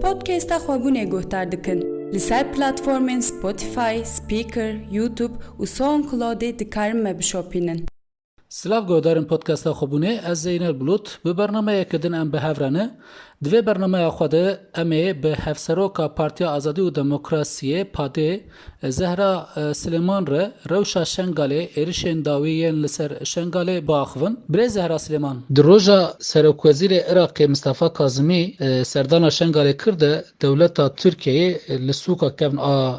پودکاستا خوابونه گوهتر دکن لسر پلاتفورمین سپوتیفای، سپیکر، یوتیوب و ساوند کلاود دکارم مبشوپینن. سلاف گودارن پودکاستا خوابونه از زینر بلوت به برنامه کدن ام به هفرانه دوی برنامه خواده امه به هفسروکا پارتیا آزادی و دموکراسی پاده زهرا سلیمان روشا شنگاله ایرشن داویین لسر شنگاله باخون بری زهرا سلیمان در روژا سروک وزیر عراق مصطفی کاظمی سردان شنگاله کرده دولتا ترکیه لسوکا کبن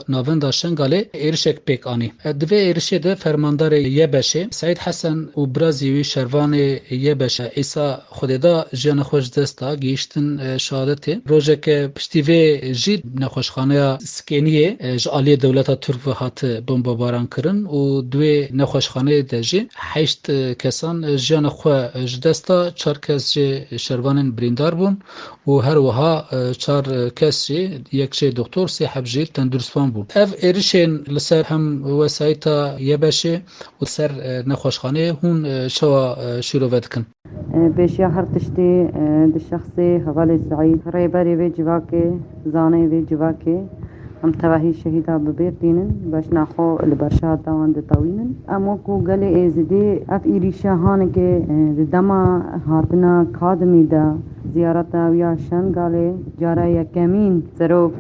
ناوندا شنگاله ایرشک پیک آنی دوی ایرشه ده فرماندار یبشه سعید حسن و برازیوی شروان یبشه ایسا خوددا جان خوش دستا گیشتن شهادت روزه که پشتیوی جید نخوشخانه سکینیه جالی دولت ترک و هات بمباران کردن و دوی نخوشخانه دجی 8 کسان جان خو جدستا 4 کس شروان بریندار بون و هر وها 4 کس یک دکتر سی حبجی تندرسپان بود اف ایرشن لسر هم وسایتا یبشه و سر نخوشخانه هون شوا شروع کن بيشيا هرتشتي الشخصي هوالي سعيد ريبري في جواكي زاني في جواكي هم توهي شهيدا ببيتينن باش ناخو البرشاد داوان دتاوينن اموكو غلي ازدي اف ايريشا هانكي دما هاتنا خادمي دا زيارتا ويا شنغالي جارا يكمين سروك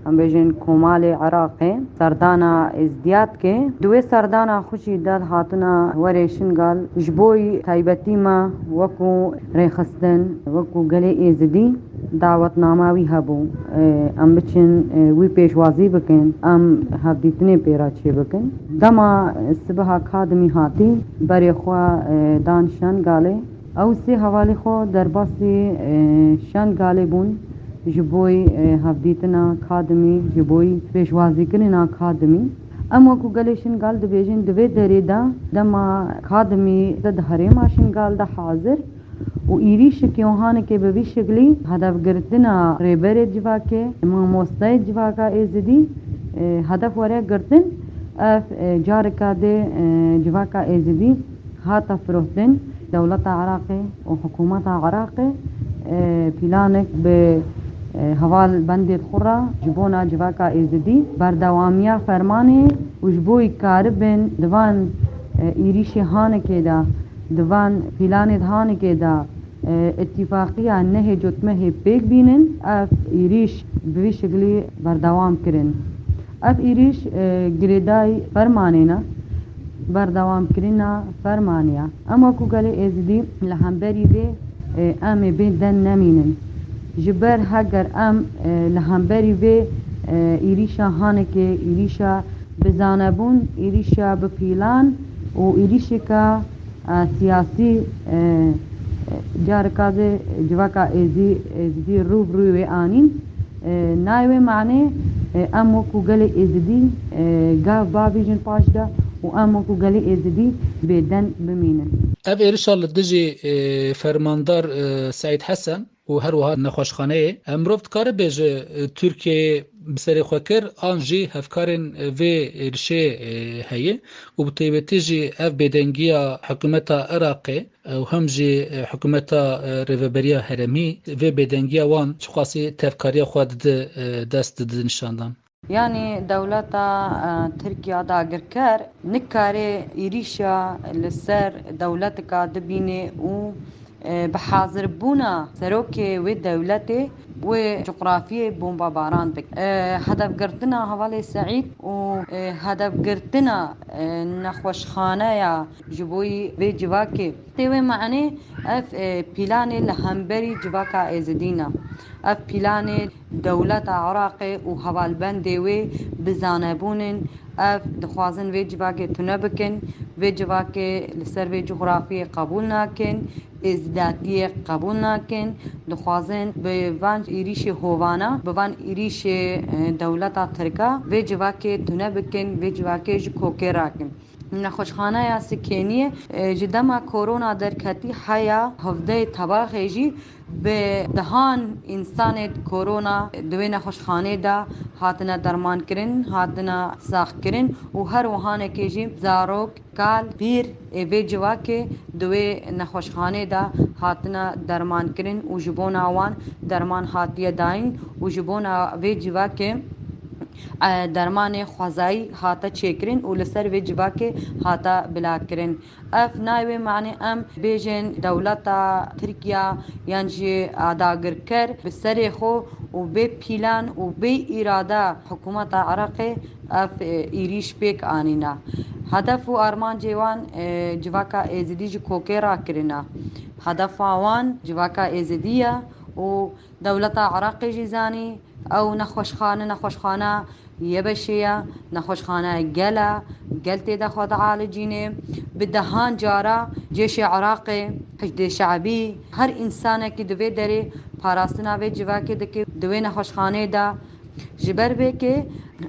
هم بيجن كومال عراق سردانا ازديات كي دوي سردانا خوشي داد هاتنا وري شنغال جبوي تايبتي ما وكو ريخستن وكو غلي ازدي دعوت ناماوی هبو ام بچن وی پیشوازی بکن ام هفدیتنی پیراچی بکن دما صبح خادمی هاتی بری خوا دان شنگاله او سی حوالی خو در باسی شنگاله بون جبوی هفدیتنا خادمی جبوی پیشوازی کننا خادمی اما کو گله شنگال د بیجن دوی دریدا دما خادمی د هرما شنگال د حاضر و ایریش که اونهانه که به شکلی هدف گرتنا ریبر جواکه ما موستای جواکا ازدی هدف وره گرتن اف جارکا ده جواکا ازدی هاتا فروختن دولت عراق و حکومت عراق پلانک به حوال بند خورا جبونا جواکا ازدی بردوامیا فرمانه و جبوی کاربن دوان ایریش هانه که دا دوان پلان دهانه که دا اتفاقی نه جتمه پیک بینن اف ایریش به شکلی بردوام کرن اف ایریش گریدای فرمانه نه بردوام کرنا فرمانیا اما کو گله ازدی لهمبری به ام به دن نمینن جبر هگر ام لهمبری به ایریشا هانه که ایریشا بزانبون ایریشا به پلان و ایریشکا سیاسی جارکازه جواکا ازدی روی آنین نایوه معنی امو کو گلی ازدی گاو بابیجن پاش دا و امو کو گلی ازدی بدن بمینن اف ایرشال دجی فرماندار سعید حسن و هر وها نخوشخانه امروفت کار بیجه ترکیه بسری خوکر آنجی هفکارن و ارشه هیه و بطیبتی جی اف بدنگیا حکومت عراقی و هم جی حکومت ریوبریا هرمی و بدنگیا وان چخواسی تفکاری خود دست نشاندن يعني دولة تركيا داگر كر نكاري إيريشا لسر دولتك دبيني و بحاضر بونا سروكي ودولتي وجغرافية بومبا باران بك هدف قرتنا حوالي سعيد وهدف قرتنا نخوشخانة يا جبوي بجواكي تيوي معني اف بلاني لهمبري جواكا ازدينا اف بلاني دولة عراقي وحوال بندوي بزانبونن اف دخوازن وی جواکه تنبکن وی جواکه لسر وی جغرافی قبول ناکن ازدادی قبول ناکن دخوازن به وان ایریش هوانا به وان ایریش دولتا ترکا وی جواکه تنبکن وی جواکه جکوکه راکن نخوشخانه یا سکینیه جدما کرونا در کتی حیا هفته تباخی جی به دهان انسان کرونا دوی نخوشخانه دا هاتنا درمان کرن هاتنا ساخت کرن و هر وهانه که جی زاروک کال پیر اوی جوا که دوی نخوشخانه دا هاتنا درمان کرن و جبون آوان درمان هاتیه داین و جبون اوی جوا که درمان خوازایی هاتا چیکرین و لسر و جوا که هاتا بلا کرن اف نایوه معنی ام بیجن دولتا ترکیه یعنی آداگر کر بسر خو و بی پیلان و بی اراده حکومت عراق اف ایریش پیک آنینا هدف و ارمان جوان جواکا ازدی جو کوکه را کرنا هدف آوان جواکا ازدیه و دولت عراق جیزانی او نخوشخانه يبشية نخوشخانة قلتي دا خود عالجيني بدهان جارا جيش عراقي حشد شعبي هر انسانه كي دوي داري پاراستنا و جواكي دكي دوي نخوشخانه دا جبر بي كي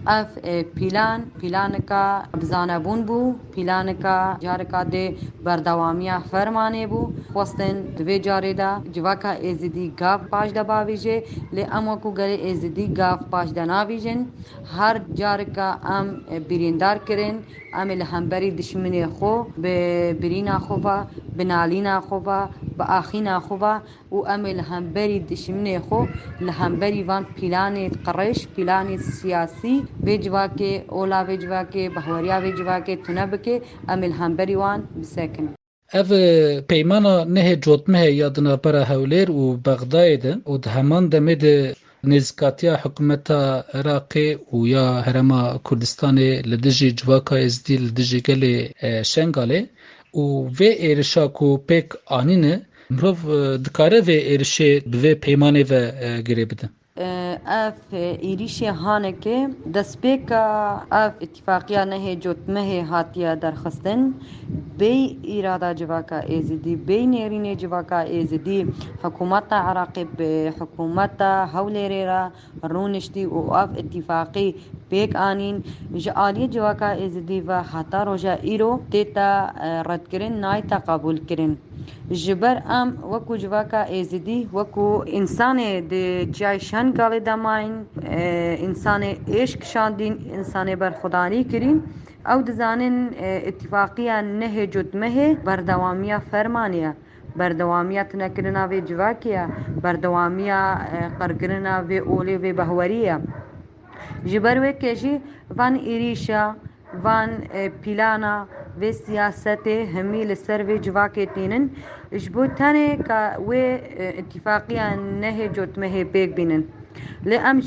اف پیلان کا بزانبون بو پیلان کا جارکا دے بردوامیا فرمانے بو وستن دوی جارے دا جواکا ازدی گاف پاش دبا ویجے لے امو کو گلے ازدی گاف پاش دنا ویجن ہر جارکا ام بریندار کرن ام الهمبری دشمنی خو به برینا خوبا بنالینا خوبا با آخینا خوبا و ام الهمبری دشمنی خو الهمبری وان پیلان قرش پیلان سیاسی وجوا کے اولا وجوا کے بهوریا وجوا کے تنب کے ام الهمبری وان بسکن ev peymana nehê cotmehê ya dinapera Hewlêr û Bexdayê de û di heman demê de nêzîkatiya hikûmeta Iraqê û ya Herêma Kurdistanê li dijî civaka Êzidî li dijî gelê Şengalê û vê êrişa ku pêk anîne mirov dikare vê êrişê bi vê peymanê ve girê bidin. اف ایریش هانه که دست پیکا اف اتفاقیا نه جوتمه هاتیا درخستن بی اراده جواکا ایزدی بی نیرین جواکا ایزدی حکومت عراقی به حکومت هولیری را رونشتی و اف اتفاقی پیک آنین جعالی جواکا ایزدی و حتا روژا ایرو تیتا رد کرن نایتا قبول کرن جبر ام وکو جواکا ایزدی وکو انسان د جای شن گالی دماین انسان عشق شاندین انسان بر خدانی کرین او دزانین اتفاقیا نه جدمه بردوامیا فرمانیا بردوامیا تنکرنا و جواکیا بردوامیا قرگرنا و اولی و بهوریا جبر و کجی وان ایریشا وان پیلانا و سیاست همیل سر و جواکه تینن جبو تانه که و اتفاقیا نه جوتمه بیگ بینن لام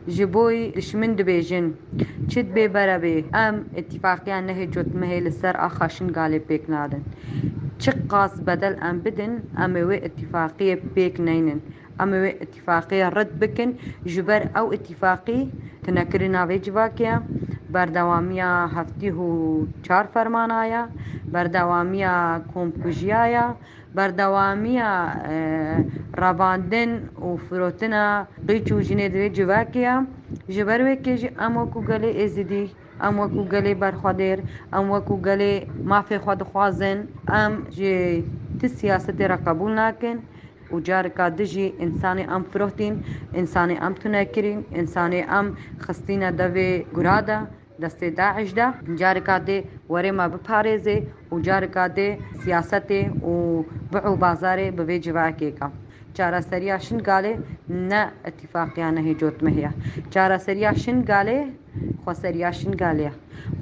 جبوی دشمن دبیجن چد بی برابی ام اتفاقیا نه جوتمه لسر آخاشن گاله بیگ نادن چه قاس بدل ام بدن ام و اتفاقی بیگ نینن ام و اتفاقی رد بکن جبر او اتفاقی تنکرنا و جواکه بردوامیا هفتی و 4 فرمان آیا بردوامیا کومکوژیایا بردوامیا راباندن و فروتنا قیچو جنه دوی جواکیا جبروی که جی امو کو گله ازدی ام وکو گله برخوادر ام وکو گله مافی خود خوازن ام جی تی سیاست را قبول ناکن و جار کا دجی انسان ام فروتین انسان ام تنکرین انسان ام خستینا دوی گرادا دست داعش دا جار کا ده وره ما بپارزه و جار کا ده سیاست و بعو بازار به جواکه کا چارا سریا شن گاله نه اتفاقیا نه جوت مهیا چارا سریا شن گاله خسریا شن گاله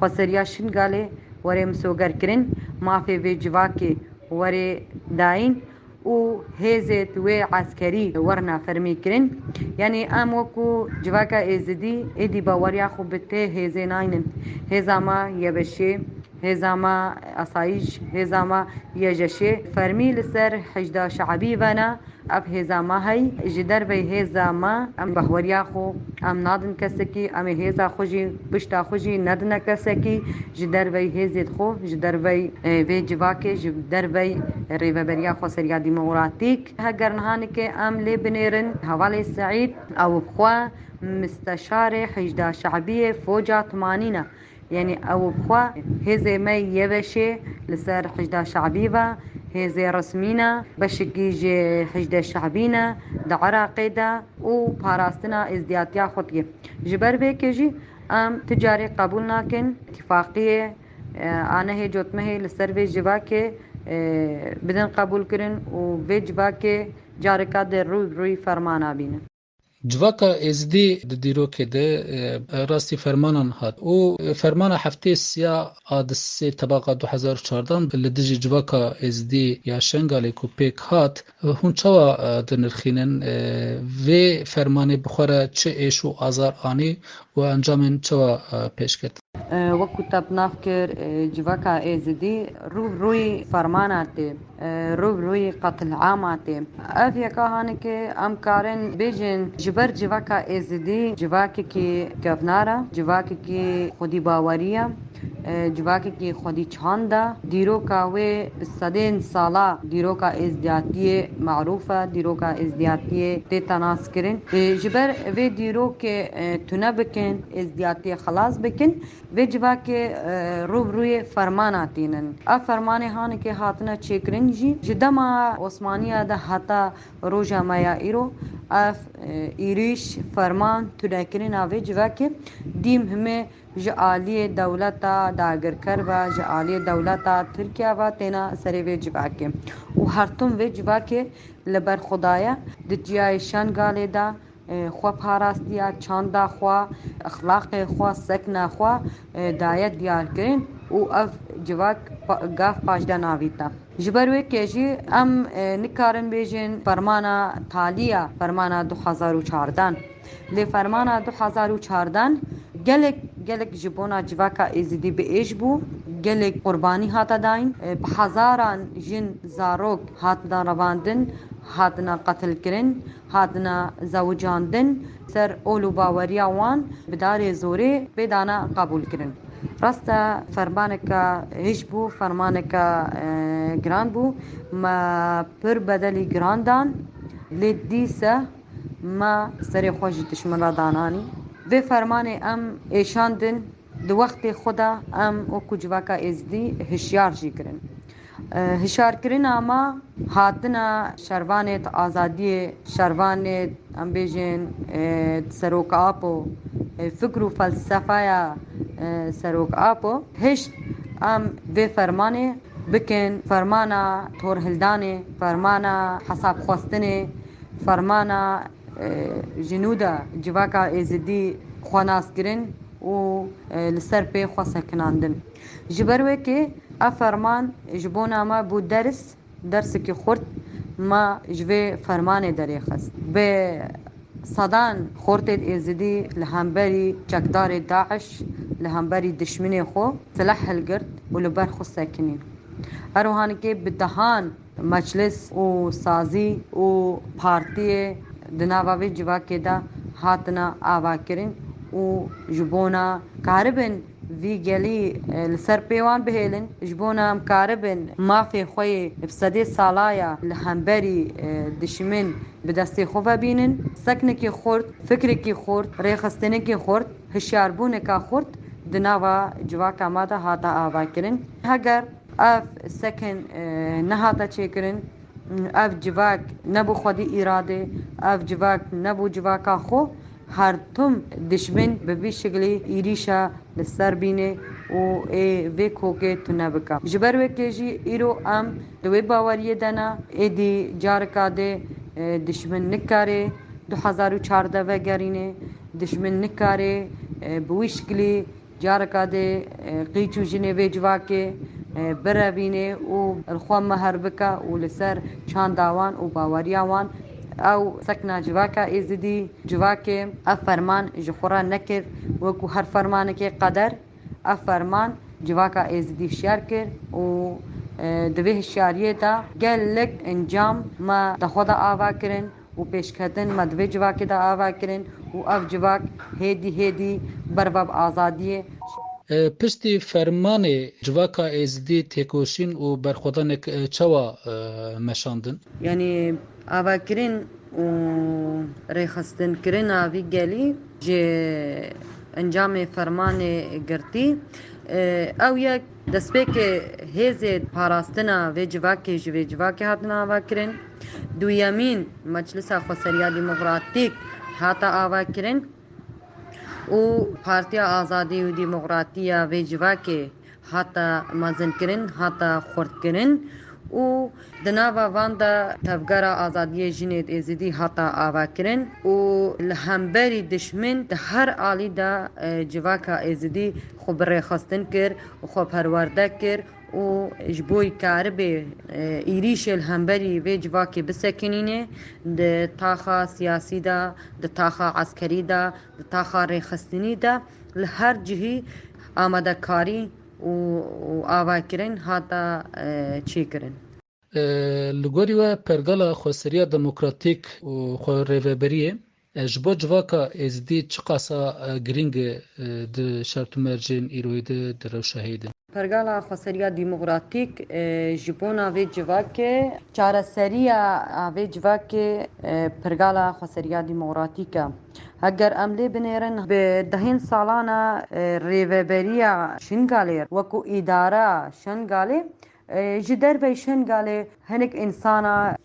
خسریا شن گاله وره مسوگر کرن مافی به جواکه وره داین و هزت و عسكري ورنا فرمي كرين يعني ام وكو جواكا ازدي ادي باوريا خو بته هزيناين هزاما يبشي هزاما اصايج هزاما يجشي فرمي لسر حجدا شعبي وانا اب هزاما هي جدر بي هزاما ام بهوريا خو ام نادن كسكي ام هزا خوجي بشتا خوجي ندنا كسكي جدر بي هزت خو جدر بي في جواكي جدر بي ريفبريا خو سريا ديمقراطيك هجر نهانك ام لبنيرن حوالي سعيد او بخوا مستشار حجدا شعبية فوجا طمانينة يعني او بخوا هزي مي يبشي لسر حجدا شعبية هزي رسمينا بشكي جي حجدة شعبينا دا عراقي دا و باراستنا ازدياتيا خطية جبر بيكي ام تجاري قبول ناكن اتفاقية انا هي جوتمه لسر في جواكي بدن قبول کرن و في جواكي جاركا در روی فرمانا بینن Civaka êzidî di dîrokê de rastî fermanan hat û fermana heftê siya a di sê tebaqa 2014 li dijî civaka êzidî ya Şengalê ku pêk hat hûn çawa dinirxînin vê fermanê bi xwe re çi êş û azar anî û encamên çawa pêşket وەکو تەپناف کرد جڤکا ئێزدی ڕووی فەرماناتێ ڕووی قەتل عاماتێ ئەف یەکا هانێکێ ئەم کارن بێژن ژبەر جڤکا ئێزدی جڤاکێکی گەڤنارە جڤاکێکی خودی باوەریە جواکێکی خودی چاندا دیرۆکا wê sedên sala dîroka êzdiyatiyê معروfa dîroka êzdiyatiyê tê tenazkirin ji ber vê dîrokê tune bikin êzdiyatiyê xelas bikin vê civakê rûbrûyê fermana tînin ev fermanê hanekê hatine çêkirin jî ji dema Osmaniya de heta roja me ya îro ev êrîş ferman tunekirina vê civakê dîm hime ji aliyê dewleta dagirker ve ji aliyê dewleta Tirkiye ve têna serê vê civakê û hertum vê civakê li ber xudaya di ciyayê Şengalê de xwe parastiya çanda xwe exlaqê xwe sekna xwe daye diyarkirin û ev civak gav paşda navîta ji ber wê kêjî em nikarin bêjin fermana taliya fermana 2014 lê fermana 2014 gelek ji bona civaka êzidî bi êş bû gelek qurbanî hata dayîn bi hezaran jin zarok hatina revandin hatina qetilkirin hatina zewicandin ser ol û baweriya wan bi darê zorê bêdana qebûlkirin rasta fermaneka hêj bû fermaneka giran bû me pir bedelî giran dan lê dîse me serê xwe ji dişmin re dananî vê fermanê em êşandin di wextê xwe de em wekû civaka êzidî hişyar jî kirin hişyarkirina me hatina şervanê azadiyê şervanê em bêjin Seroka Apo fikr û felsefeya Seroka Apo hişt em vê fermanê bikin fermana torhildanê fermana hesabxwestinê fermana jinûda civaka êzidî xwenazkirin û li ser pê xwe sekinandin ji ber wê kê ev ferman ji bona me bû dersekî xurt me ji vê fermanê derêxist bê sedan xortên êzidî li hemberî çekdarê Daeş li hemberî dişminê xwe silah hilgirt û li ber xwe sekinîn her wihanekê bi dehan meclis û sazî û partiyê di nava vê civakê de hatina avakirin û ji bona karibin vî gelî li ser pê wan bihêlin ji bona em karibin mafê xwe yê bi sedê salaya li hemberî dişmin bi destê xwe vebînin seknekê xurt fikrekî xurt rêxistinekê xurt hişyarbûneka xurt di nava civaka me de hata avakirin heger ev sekin nehata çêkirin ev civak nebû xwedî îradê ev civak nebû civaka xwe her tim dişmin bi vî şeklî êrîşa li ser bîne û ê vê kokê tune bike ji ber wê kê jî îro em di wê baweriyê de ne êdî careka dê dişmin nikare 2014 vegerîne dişmin nikare bi wî şeklî careka dê qîç û jinê vê civakê birevîne û xwe meher bike û li ser çanda wan û baweriya wan ew sekna civaka êzidî civakê ev ferman ji xwe re nekir wekû her fermanekê qeder ev ferman civaka êzidî hişyar kir û di vê hişyariyê de gelek encam me di xwe de ava kirin û pêşketin me di vê civakê de ava kirin û ev civak hêdî bervev azadiyê piştî fermanê civaka êzidî têkoşîn û berxwedanek çawa meşandin yani avakirin û rêxistinkirin vî gelî ji encamê fermanê girtî او یک دەستپێک هێزێت پاراستنە vê civakê ji vê civakê hatin avakirin. Duyemîn Meclisa Xweseriya Demokratîk hata avakirin û Partiya Azadî û Demokratiya vê civakê hata mezinkirin, hata xurtkirin û di nava van de Tevgera Azadiyê Jinê Êzidî hata avakirin û li hemberî dişmin di her alî de civaka Êzidî xwe bi rêxistin kir û xwe perwerde kir û ji bo karibê êrişê li hemberî vê civakê bisekinîne di taxa siyasî de, di taxa eskerî de, di taxa rêxistinî de li her cihî amadekarî û avakirin hata çêkirin. Li gorî we Pergala Xweseriya Demokratîk û Xwerêveberiyê ji bo civaka Êzidî çi qasa girîng e di şertûmercên îroyê de di rewşeheyê de? Pergala Xweseriya Demokratîk ji bona vê civakê çareseriya vê civakê Pergala Xweseriya Demokratîk e. Heger em lê binêrin bi dehên salana rêveberiya Şingalê wekû îdara Şingalê ji dervey Şingalê hinek insana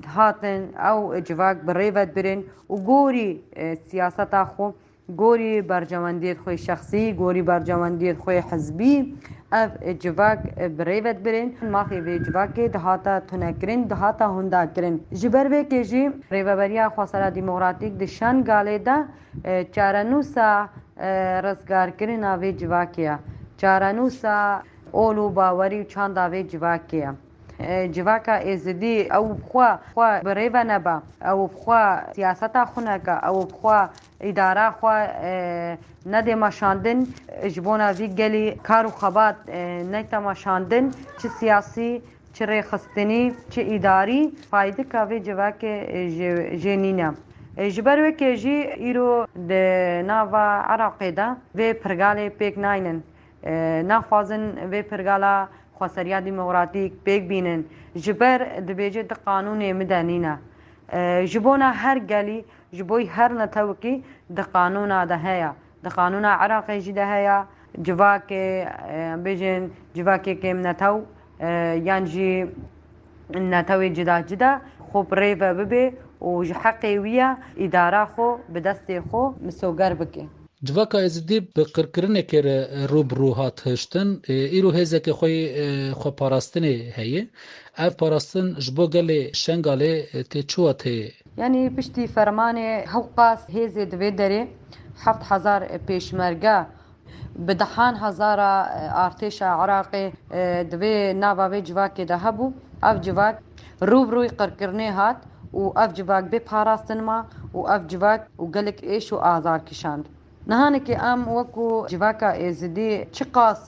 hatin ew civak bi rêvet birin û gorî siyaseta xwe, gorî bercewendiyê xwe şexsî, gorî bercewendiyê xwe hizbî ev civak bi rêvet birin. Maxê vê civakê dihata tunekirin, dihata hundakirin. Ji ber vêkê jî Rêveberiya Xweseriya Demokratîk di Şingalê de çarenûsa rizgarkirina vê civakê ye. Çarenûsa ol û bawerî û çanda vê civakê ye. Civaka Êzidî ew xwe bi rêve nebe, ew xwe siyaseta xwe neke, ew xwe îdara xwe nedê meşandin ji bona vî gelî kar û xebat neyte meşandin çi siyasî, çi rêxistinî, çi îdarî faydika vê civakê jê nîne. Ji ber wekê jî îro di nava Iraqê de vê Pergalê pêk nayînin. Naxwazin vê Pergala Xweseriya Demokratîk pêk bînin ji ber dibêje di qanûnê midenîne. Ji bona her gelî, ji bo her netewekî di qanûna de heye. Di qanûna Iraqê jî de heye civakê em bêjin civakekê netew yan jî netewê cida cida xwe bi rêve bibe û ji heqê wî ye îdara xwe bi destê xwe misoger bike. Civaka Êzidî bi qirkirinekê re rûbirû hat hiştin. Îro hêzeke xweparastinê heye. Ev parastin ji bo gelê Şengalê tê çûwa tê? Yani piştî fermanê hewqas hêzê divê derê 7000 pêşmerge bi dehan hezara artêşa Iraqê divê nava vê civakê de hebû. Ev civak rûbirûyê qirkirinê hat û ev civak bê parastin ma û ev civak û gelek êş û azar kişand. Nihanekê em wekû civaka Êzidî çi qas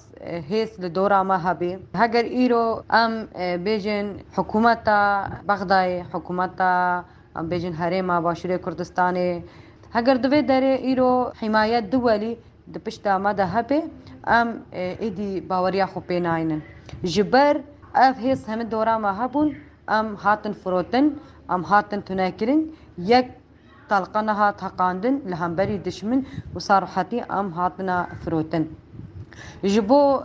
hês li dora me hebe. Heger îro em bêjin hikûmeta Bexdayê, hikûmeta em bêjin Herêma Başûrê Kurdistanê, heger divê derê îro himayet duwelî di pişta me de hebe, em êdî baweriya xwe pê nayînin. Ji ber ev hês hemî dora me hebûn, em hatin firotin, em hatin tunekirin, yek talqa nehat heqandin li hemberî dişmin û sarhatî em hatina firotin. Ji bo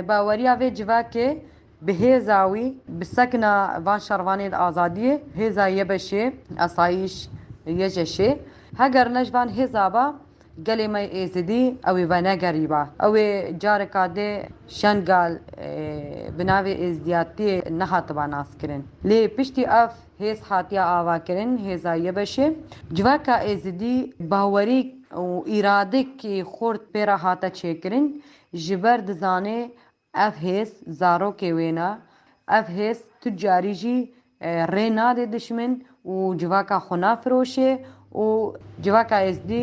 baweriya vê civakê bi hêza wî bi sekina van şervanê li azadiyê hêza Yebeşê, Esayîş Yeşê heger ne ji van hêza ba gelê me Êzidî ew ê venegerîba. Ew ê careka dê Şengal bi navê êzdiyatiyê nehatiba naskirin. Lê piştî ev hêz hatiye avakirin hêza Yebeşê. Civaka Êzidî bawerî û îradekî xurt pê re hate çêkirin ji ber dizanê ev hêz zarokê wê ne, ev hêz tu carî jî rê nade dişmin û civaka xwe nafiroşe û civaka Êzidî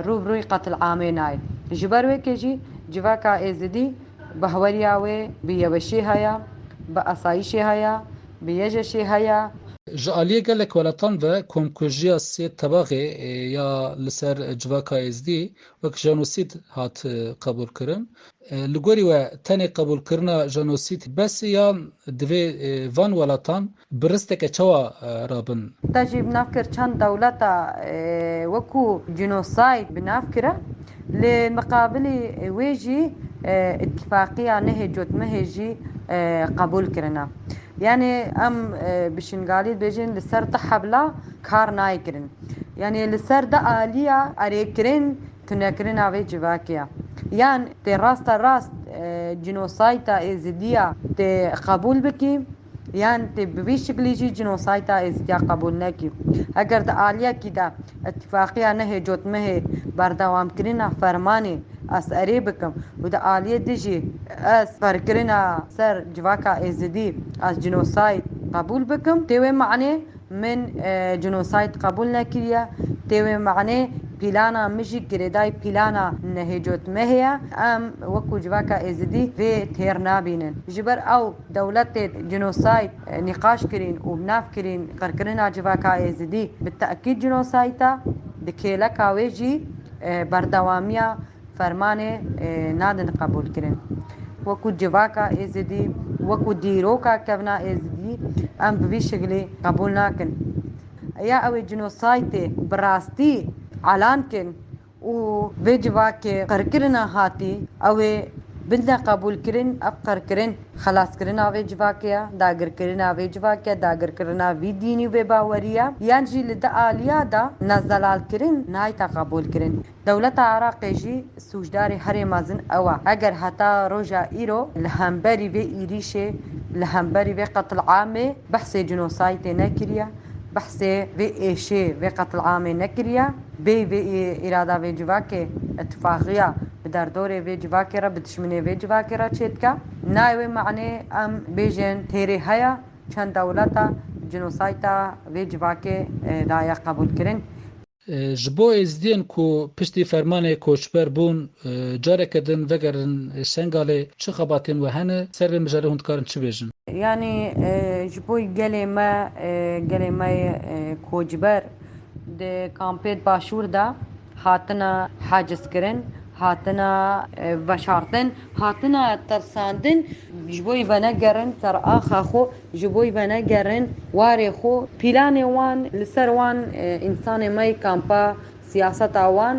rûbirûyê qetil'amê nayê. Ji ber wekê jî civaka Êzidî bi heweriya wê bi Yebeşê heye, bi Esayîşê heye, bi Yeşê heye. Ji aliyê gelek welatan ve komkujiya sê tebaxê ya li ser civaka Êzidî wek jenosîd hat qebûl kirin. Li gorî we tenê qebûlkirina jenosîd besî yan divê van welatan bi risteke çawa rabin? Te jî binav kir çend dewleta wekû genosayd binav kire. Lê miqabilê wê jî اتفاقية نهي جوت مهجي قبول كرنا يعني ام بشنغالي بيجن لسر تحبلا كار ناي كرن يعني لسر دا آلية اريكرن تنكرن اوي جواكيا يعني تي راست جنوسايتا ازديا تي قبول بكي يعني تي ببي شكل يجي جنوسايتا ازديا قبول نكي اگر دا آلية كده اتفاقية نهي جوت مهي بردوام كرنا فرماني اس اري بكم ودا آلية ديجي اس فركرنا سر جواكا ازدي اس جنوسايد قبول بكم تيوي معني من جنوسايد قبول نكريا تيوي معني بلانا مجي كريداي بلانا نهجوت مهيا ام وكو جواكا ازدي في تير نابينن جبر او دولت جنوسايد نقاش كرين وبناف كرين قركرنا جواكا ازدي بالتأكيد جنوسايتا دكيلكا ويجي بردواميا فرمانه نادن قبول کرن وکو جواکا ازدی وکو دیروکا کبنا ازدی ام بوی شکلی قبول ناکن یا اوی جنوسایت براستی علان کن و وی جواک قرکرنا هاتی اوی بدنا قبول کرن اب قرکرن خلاص کرن اوی جواکیا داگر کرن اوی جواکیا داگر کرنا وی دینی و باوریا یان جی لدا آلیا دا نزدلال کرن نایتا قبول کرن دولت عراق جی سوجدار هر مازن اوا اگر حتا روجا ایرو لهمبری و ایریشه لهمبری و قتل عامه بحث جنوسایت نکریا بحث و ایشه و قتل عامه نکریا بی و اراده و جواک اتفاقیه بدر دور و جواک را بدشمنه و جواک را چیتکا نایو معنی ام بیجن تیری هیا چند دولتا جنوسایتا و جواک دایا قبول کرن جبو ازدین کو پشتی فرمان کوچبر بون جاره کدن وگرن سنگاله چه خباتین و هنه سر مجاره هندکارن چه بیجن؟ يعني جبوي قالي ما كوجبر د كامبيت باشور دا هاتنا حاجز کرن هاتنا بشارتن هاتنا ترساندن جبوي بنگرن تر آخا خو جبوي بنگرن واري خو بلان وان لسر وان انسان ماي كامبا سیاست آوان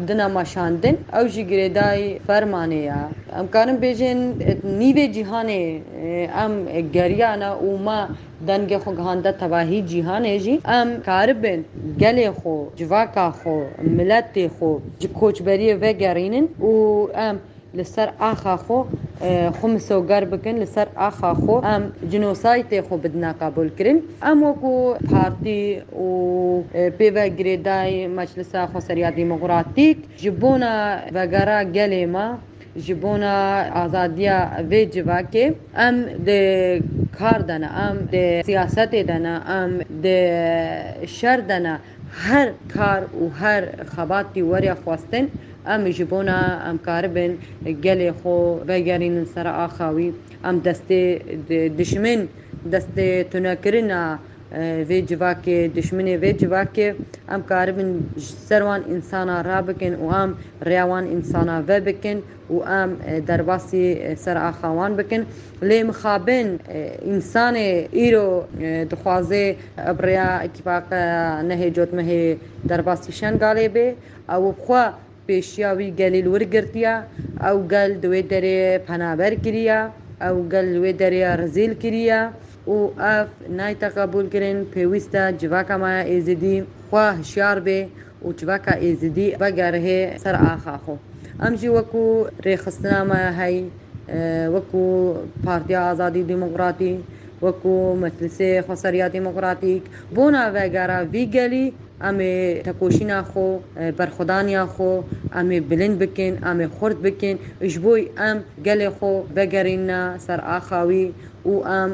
دنا مشاندن او جی گریدای فرمانه یا ام کارم بیجن نیوه جهانه ام گریانا او ما دنگ خو گهانده تباهی جهانه جی ام کاربن گلی خو جواکا خو ملت خو کوچبری و گرینن او ام لسر آخا خو خمسو بکن لسر آخا خو ام جنوسایت خو بدنا قبول کرن ام وکو پارتی و پیوه گریدای مجلس خسریا ديمقراطيك جبونا وغرا گلما جبونا آزادیا و جواکه ام ده کار دنا ام ده سیاست دنا ام ده شر دنا هر کار و هر خباتی وریا خواستن ام جبونا ام کاربن گلی خو وگرین سر آخاوی ام دست دشمن دست تنکرنا و جواکه دشمنی و جواکه ام کاربن سروان انسانا را بکن و ام ریوان انسانا و بکن و ام درباسی سر آخوان بکن لی مخابن انسان ایرو دخوازه ابریا اتفاق نه جوت مه درباسی شنگاله به او بخوا پیشیاوی گلیل ورگرتیا او گل دوی دره پنابر کریا او گل دوی دره رزیل کریا و اف نایتا قبول کرن پیوستا جواکا ما ایزدی خواه هشیار به و جواکا ایزدی بگره سر آخا خو امجی وکو ریخستنا ما هی وکو پارتی آزادی ديمقراطي وکو مجلس خسریا ديمقراطيك بونا وگره وی گلی امی تکوشینا خو برخدانیا خو امی بلند بکن امی خورد بکن اجبوی ام گلی خو بگرینا سر آخاوی و ام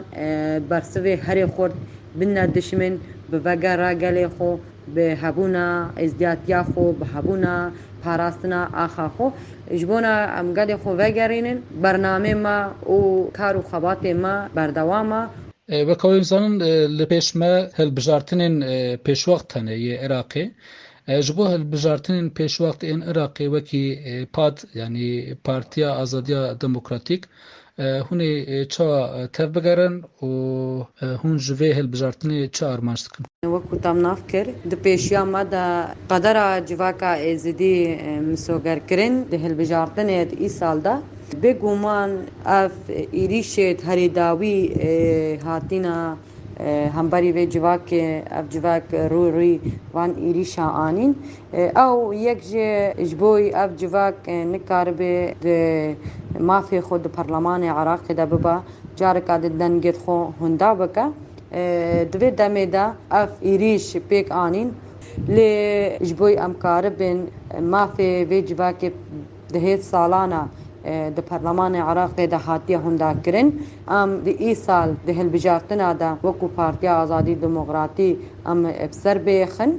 برسوی هر خورد بنا دشمن بوگره گلی خو به هبونا ازدیاتیا خو به هبونا پاراستنا آخا خو اجبونا ام گلی خو بگرینن برنامه ما و کار و خبات ما بردواما وەکەوەی بزانن لە پێشمە هەڵبژارتنên پێشوەختەنە یê Iraqê ji bo hilbijartinên pêşwextên Iraqê wekî PAD yanî Partiya Azadiya Demokratîk هونی چا تف بگرن و هون جوه هل بجارتنی چا آرمانش دکن وەکو تام نافکر di pêşiya me de qedera civaka êzidî misogerkirin di hilbijartinê di îsal de bêguman ev êrişê herêdawî hatîna hemberî vê civakê ev civak rûrî van êrişa anîn ew yek jê ji bo ev civak nikaribe di mafê xwe di Parlemanê Iraqê de bibe careka di dengê xwe hunda bike di vê demê de ev êrîş pêk anîn lê ji bo em karibin mafê vê civakê di hêt salana di Parlemanê Iraqê de hatiye hundakirin em di îsal di hilbijartina de wekû Partiya Azadî Demokratî em bi ser bêxin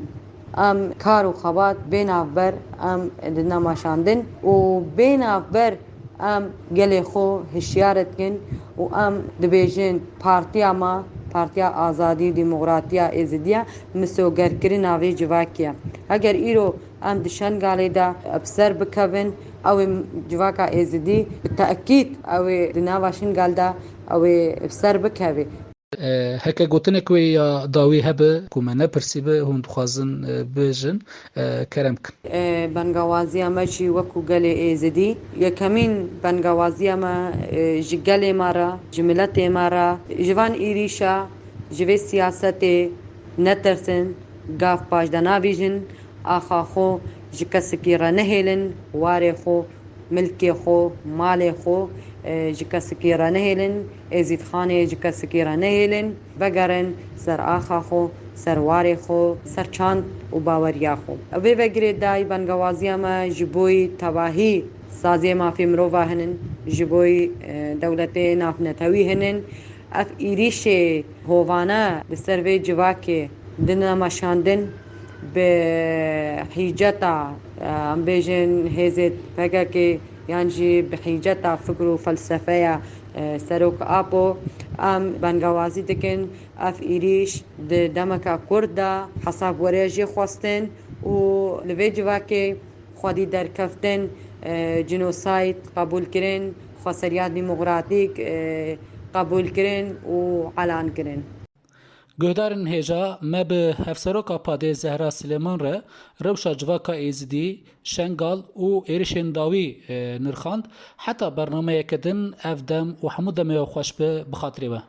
em kar û xebat bênavber em di nemaşandin û bênavber em gelê xwe hişyar dikin û em dibêjin partiya me Partiya Azadî Demokratiya Êzidiya misogerkirina vê civakê ye heger îro em di şengalê de bi ser bikevin ew ê civaka êzidî bi teekîd ew ê di nava şingal de ew ê bi ser bikeve هکه گوتنک وی یا داوی هبه کو من پرسیبه هون دخوازن بجن کرم کن بنگاوازیya me jî wekû gelê êzidî yekemîn bengawazîya me ji gelê me re ji miletê me re ji van êrîşa ji vê siyasetê netirsin gav paş de navîjin axa xwe ji kesekî re nehêlin warê xwe milkê xwe malê xwe ji kesekî re nehêlin êzîdxanê ji kesekî re nehêlin vegerin ser axa xwe ser warê xwe ser çand û baweriya xwe vê vegirê dayî bengewaziya me ji bo tebahî saziyê mafê mirova hinin ji bo dewletê navnetewî hinin ev êrîşê hovane li ser vê civakê di nemaşandin bi hîceta em bêjin hêzê pekekê yan jî bi hîceta fikr û felsefeya serok apo em bengewazî dikin ev êrîş di demeka Kurd de hesabweriya jê xwestin û li vê civakê xwedî derkeftin genocide qebûlkirin xweseriya demokratîk qebûlkirin û elankirin گهدارن هجا ما به هفسروکا پاده زهرا سلیمان ره روشا جواکا ایزدی شنگال و ایرشن داوی نرخاند حتی برنامه کدن افدم و حمود دمه خوش به بخاطری و